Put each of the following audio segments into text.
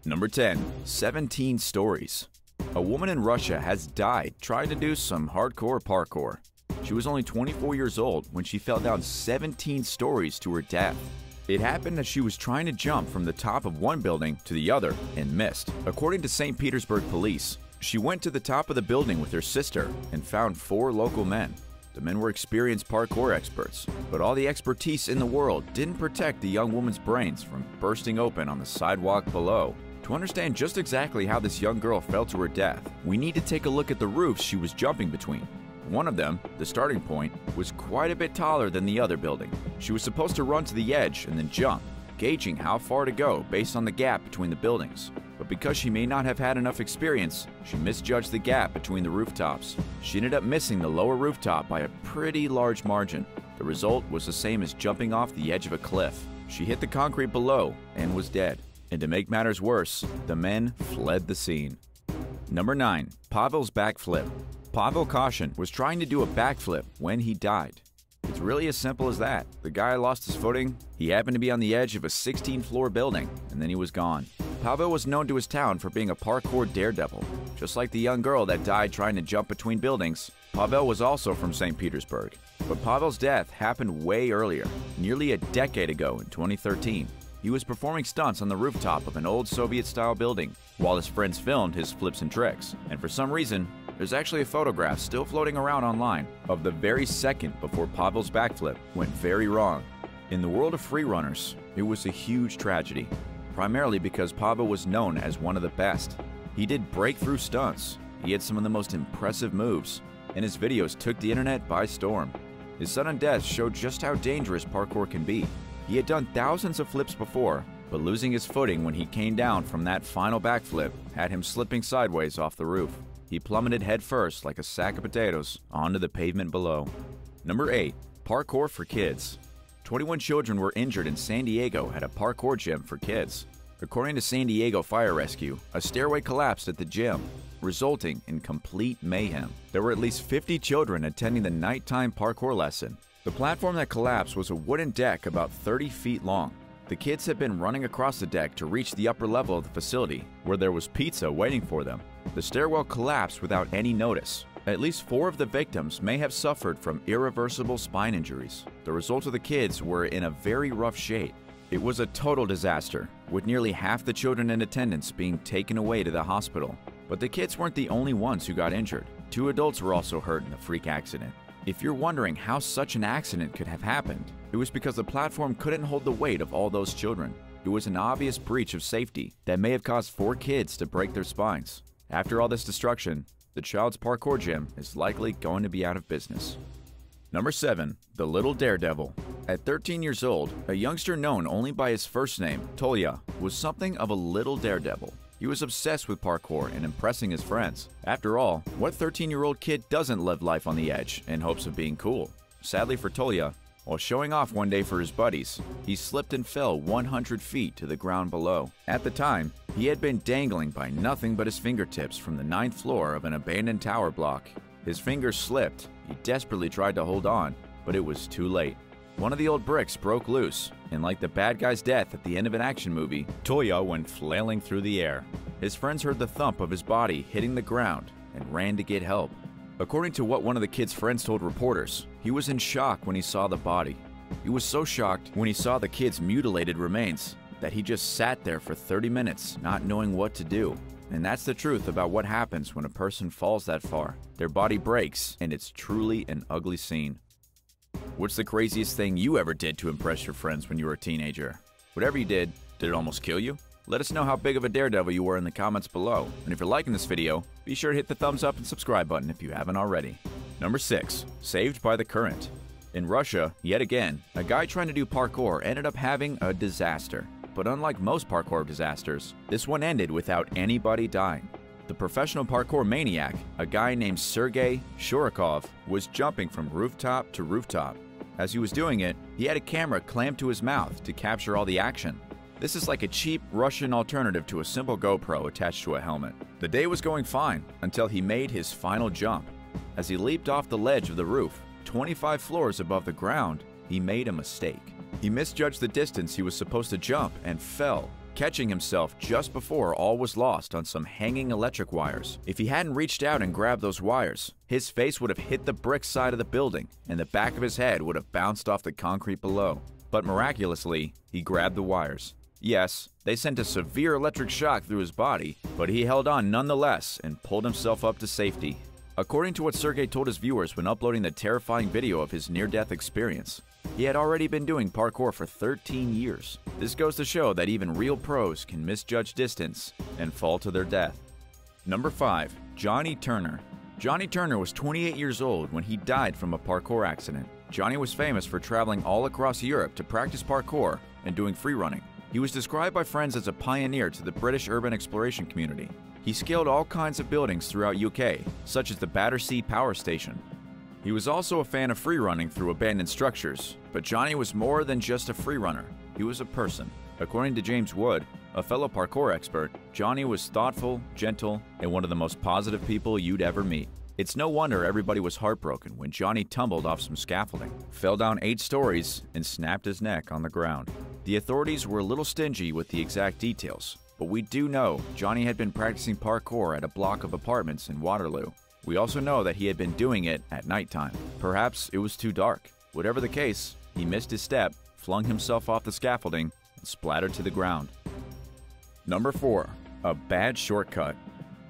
Number 10. 17 stories. A woman in Russia has died trying to do some hardcore parkour. She was only 24 years old when she fell down 17 stories to her death. It happened as she was trying to jump from the top of one building to the other and missed. According to St. Petersburg police, she went to the top of the building with her sister and found 4 local men. The men were experienced parkour experts, but all the expertise in the world didn't protect the young woman's brains from bursting open on the sidewalk below. To understand just exactly how this young girl fell to her death, we need to take a look at the roofs she was jumping between. One of them, the starting point, was quite a bit taller than the other building. She was supposed to run to the edge and then jump, gauging how far to go based on the gap between the buildings. But because she may not have had enough experience, she misjudged the gap between the rooftops. She ended up missing the lower rooftop by a pretty large margin. The result was the same as jumping off the edge of a cliff. She hit the concrete below and was dead. And to make matters worse, the men fled the scene. Number 9. PAVEL'S backflip. Pavel Koshin was trying to do a backflip when he died. It's really as simple as that. The guy lost his footing, he happened to be on the edge of a 16-floor building, and then he was gone. Pavel was known to his town for being a parkour daredevil. Just like the young girl that died trying to jump between buildings, Pavel was also from St. Petersburg. But Pavel's death happened way earlier, nearly a decade ago in 2013. He was performing stunts on the rooftop of an old Soviet-style building while his friends filmed his flips and tricks. And for some reason, there's actually a photograph still floating around online of the very second before Pavel's backflip went very wrong. In the world of freerunners, it was a huge tragedy, primarily because Pavel was known as one of the best. He did breakthrough stunts, he had some of the most impressive moves, and his videos took the internet by storm. His sudden death showed just how dangerous parkour can be. He had done thousands of flips before, but losing his footing when he came down from that final backflip had him slipping sideways off the roof. He plummeted headfirst like a sack of potatoes onto the pavement below. Number 8. Parkour for kids. 21 children were injured in San Diego at a parkour gym for kids. According to San Diego Fire Rescue, a stairway collapsed at the gym, resulting in complete mayhem. There were at least 50 children attending the nighttime parkour lesson. The platform that collapsed was a wooden deck about 30 feet long. The kids had been running across the deck to reach the upper level of the facility, where there was pizza waiting for them. The stairwell collapsed without any notice. At least 4 of the victims may have suffered from irreversible spine injuries. The result of the kids were in a very rough shape. It was a total disaster, with nearly half the children in attendance being taken away to the hospital. But the kids weren't the only ones who got injured. 2 adults were also hurt in the freak accident. If you're wondering how such an accident could have happened, it was because the platform couldn't hold the weight of all those children. It was an obvious breach of safety that may have caused 4 kids to break their spines. After all this destruction, the child's parkour gym is likely going to be out of business. Number 7. The Little Daredevil. At 13 years old, a youngster known only by his first name, Tolya, was something of a little daredevil. He was obsessed with parkour and impressing his friends. After all, what 13-year-old kid doesn't live life on the edge in hopes of being cool? Sadly for Tolya, while showing off one day for his buddies, he slipped and fell 100 feet to the ground below. At the time, he had been dangling by nothing but his fingertips from the 9th floor of an abandoned tower block. His fingers slipped. He desperately tried to hold on, but it was too late. One of the old bricks broke loose, and like the bad guy's death at the end of an action movie, Tolya went flailing through the air. His friends heard the thump of his body hitting the ground and ran to get help. According to what one of the kid's friends told reporters, he was in shock when he saw the body. He was so shocked when he saw the kid's mutilated remains that he just sat there for 30 minutes not knowing what to do. And that's the truth about what happens when a person falls that far. Their body breaks, and it's truly an ugly scene. What's the craziest thing you ever did to impress your friends when you were a teenager? Whatever you did it almost kill you? Let us know how big of a daredevil you were in the comments below. And if you're liking this video, be sure to hit the thumbs up and subscribe button if you haven't already. Number 6. Saved by the current. In Russia, yet again, a guy trying to do parkour ended up having a disaster. But unlike most parkour disasters, this one ended without anybody dying. The professional parkour maniac, a guy named Sergei Shurikov, was jumping from rooftop to rooftop. As he was doing it, he had a camera clamped to his mouth to capture all the action. This is like a cheap Russian alternative to a simple GoPro attached to a helmet. The day was going fine until he made his final jump. As he leaped off the ledge of the roof, 25 floors above the ground, he made a mistake. He misjudged the distance he was supposed to jump and fell, catching himself just before all was lost on some hanging electric wires. If he hadn't reached out and grabbed those wires, his face would have hit the brick side of the building and the back of his head would have bounced off the concrete below. But miraculously, he grabbed the wires. Yes, they sent a severe electric shock through his body, but he held on nonetheless and pulled himself up to safety. According to what Sergey told his viewers when uploading the terrifying video of his near-death experience, he had already been doing parkour for 13 years. This goes to show that even real pros can misjudge distance and fall to their death. Number 5. Johnny Turner. Johnny Turner was 28 years old when he died from a parkour accident. Johnny was famous for traveling all across Europe to practice parkour and doing free running. He was described by friends as a pioneer to the British urban exploration community. He scaled all kinds of buildings throughout UK, such as the Battersea Power Station. He was also a fan of free running through abandoned structures, but Johnny was more than just a free runner. He was a person. According to James Wood, a fellow parkour expert, Johnny was thoughtful, gentle, and one of the most positive people you'd ever meet. It's no wonder everybody was heartbroken when Johnny tumbled off some scaffolding, fell down 8 stories, and snapped his neck on the ground. The authorities were a little stingy with the exact details, but we do know Johnny had been practicing parkour at a block of apartments in Waterloo. We also know that he had been doing it at nighttime. Perhaps it was too dark. Whatever the case, he missed his step, flung himself off the scaffolding, and splattered to the ground. Number 4. A bad shortcut.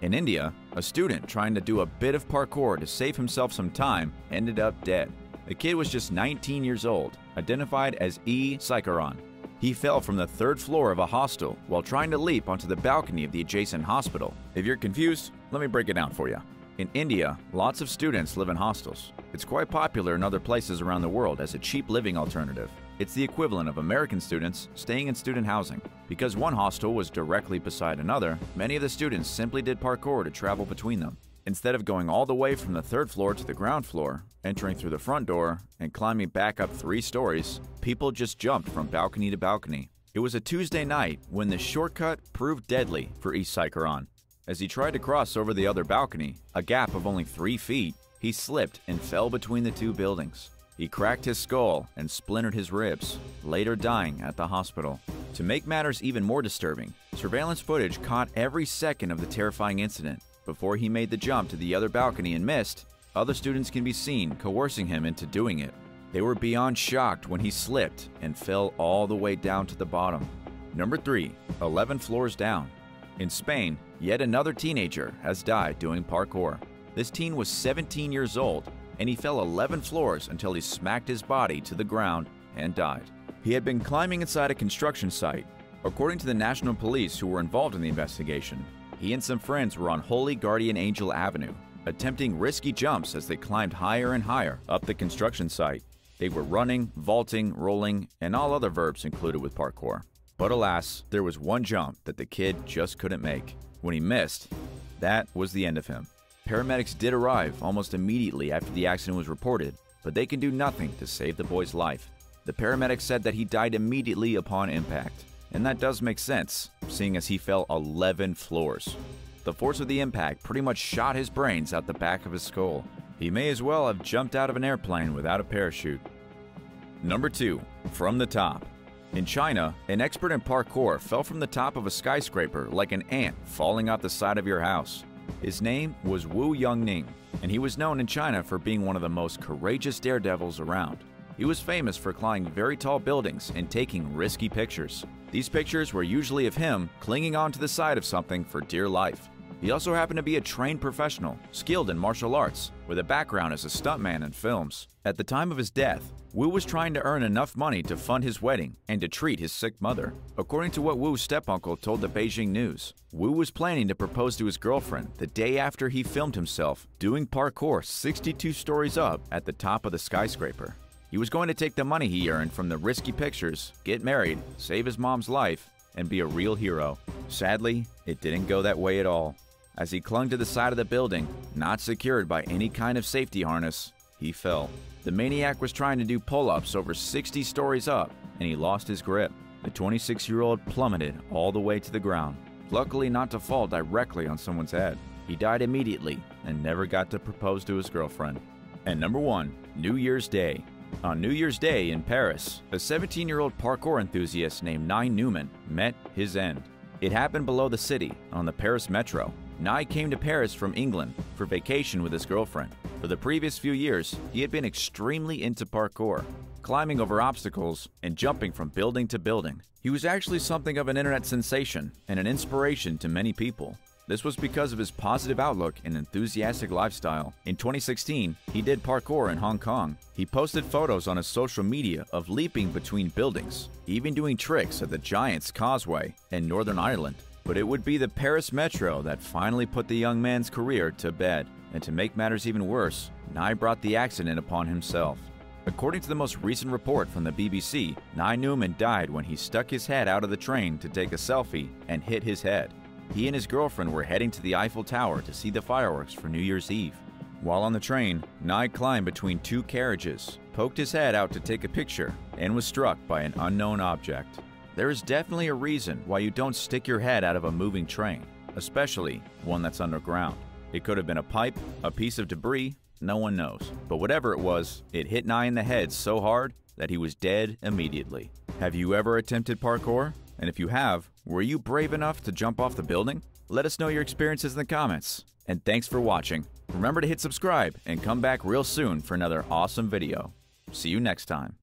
In India, a student trying to do a bit of parkour to save himself some time ended up dead. The kid was just 19 years old, identified as E. Saikaran. He fell from the 3rd floor of a hostel while trying to leap onto the balcony of the adjacent hospital. If you're confused, let me break it down for you. In India, lots of students live in hostels. It's quite popular in other places around the world as a cheap living alternative. It's the equivalent of American students staying in student housing. Because one hostel was directly beside another, many of the students simply did parkour to travel between them. Instead of going all the way from the 3rd floor to the ground floor, entering through the front door, and climbing back up 3 stories, people just jumped from balcony to balcony. It was a Tuesday night when the shortcut proved deadly for E. Saikaran. As he tried to cross over the other balcony, a gap of only 3 feet, he slipped and fell between the 2 buildings. He cracked his skull and splintered his ribs, later dying at the hospital. To make matters even more disturbing, surveillance footage caught every second of the terrifying incident. Before he made the jump to the other balcony and missed, other students can be seen coercing him into doing it. They were beyond shocked when he slipped and fell all the way down to the bottom. Number 3. 11 floors down. In Spain, yet another teenager has died doing parkour. This teen was 17 years old, and he fell 11 floors until he smacked his body to the ground and died. He had been climbing inside a construction site. According to the national police who were involved in the investigation, he and some friends were on Holy Guardian Angel Avenue, attempting risky jumps as they climbed higher and higher up the construction site. They were running, vaulting, rolling, and all other verbs included with parkour. But alas, there was one jump that the kid just couldn't make. When he missed, that was the end of him. Paramedics did arrive almost immediately after the accident was reported, but they can do nothing to save the boy's life. The paramedics said that he died immediately upon impact. And that does make sense, seeing as he fell 11 floors. The force of the impact pretty much shot his brains out the back of his skull. He may as well have jumped out of an airplane without a parachute. Number 2. From the top. In China, an expert in parkour fell from the top of a skyscraper like an ant falling off the side of your house. His name was Wu Yongning, and he was known in China for being one of the most courageous daredevils around. He was famous for climbing very tall buildings and taking risky pictures. These pictures were usually of him clinging onto the side of something for dear life. He also happened to be a trained professional, skilled in martial arts, with a background as a stuntman in films. At the time of his death, Wu was trying to earn enough money to fund his wedding and to treat his sick mother. According to what Wu's step-uncle told the Beijing News, Wu was planning to propose to his girlfriend the day after he filmed himself doing parkour 62 stories up at the top of the skyscraper. He was going to take the money he earned from the risky pictures, get married, save his mom's life, and be a real hero. Sadly, it didn't go that way at all. As he clung to the side of the building, not secured by any kind of safety harness, he fell. The maniac was trying to do pull-ups over 60 stories up, and he lost his grip. The 26-year-old plummeted all the way to the ground, luckily not to fall directly on someone's head. He died immediately and never got to propose to his girlfriend. And number 1, New Year's Day. On New Year's Day in Paris, a 17-year-old parkour enthusiast named Nye Newman met his end. It happened below the city, on the Paris metro. Nye came to Paris from England for vacation with his girlfriend. For the previous few years, he had been extremely into parkour, climbing over obstacles and jumping from building to building. He was actually something of an internet sensation and an inspiration to many people. This was because of his positive outlook and enthusiastic lifestyle. In 2016, he did parkour in Hong Kong. He posted photos on his social media of leaping between buildings, even doing tricks at the Giant's Causeway in Northern Ireland. But it would be the Paris metro that finally put the young man's career to bed. And to make matters even worse, Nye brought the accident upon himself. According to the most recent report from the BBC, Nye Newman died when he stuck his head out of the train to take a selfie and hit his head. He and his girlfriend were heading to the Eiffel Tower to see the fireworks for New Year's Eve. While on the train, Nye climbed between two carriages, poked his head out to take a picture, and was struck by an unknown object. There is definitely a reason why you don't stick your head out of a moving train, especially one that's underground. It could have been a pipe, a piece of debris, no one knows. But whatever it was, it hit Nye in the head so hard that he was dead immediately. Have you ever attempted parkour? And if you have, were you brave enough to jump off the building? Let us know your experiences in the comments. And thanks for watching. Remember to hit subscribe and come back real soon for another awesome video. See you next time.